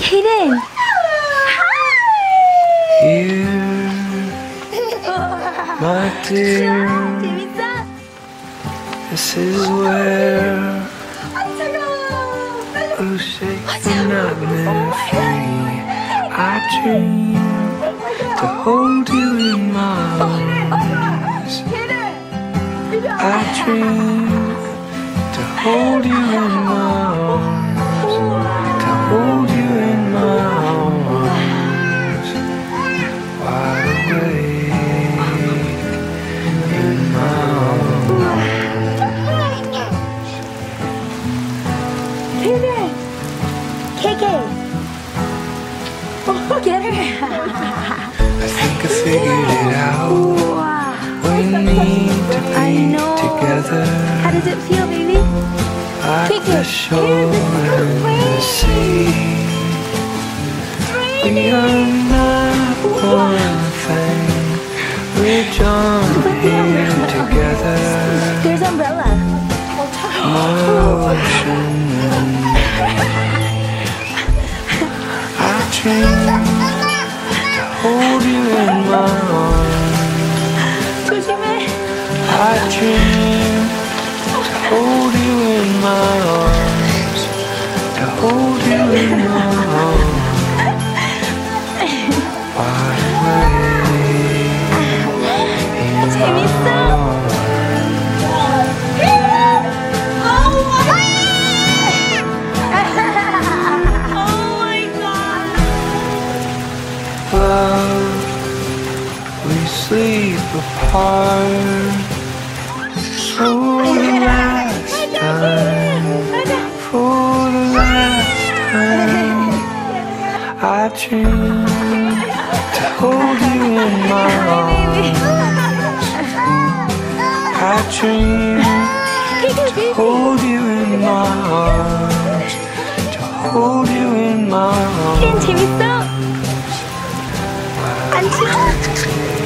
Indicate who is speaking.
Speaker 1: Kaden!
Speaker 2: Here, my dear,
Speaker 1: 재밌어?
Speaker 2: this is where we'll shake the nightmare free. I dream to hold you in my arms. I dream to hold you in my arms. To hold you in my arms. Wide awake in my arms.
Speaker 1: Kaden! KK! Get her!
Speaker 2: I think I figured it out.
Speaker 1: Wow.
Speaker 2: We need to be together.
Speaker 1: How does it feel, baby?
Speaker 2: Like the shore and the sea. We are not one thing. We're joined here together.
Speaker 1: There's umbrella.
Speaker 2: My ocean. I dream to hold you in my arms.
Speaker 1: 조심해.
Speaker 2: I dream to hold you in my arms. To hold you in my arms. Wide awake in my
Speaker 1: 재밌어?
Speaker 2: arms. Love, we sleep apart for the last time. For the last time, I dream to hold you in my arms. I dream to hold you in my arms. To hold you in my arms.
Speaker 1: 재밌어? 안 치워?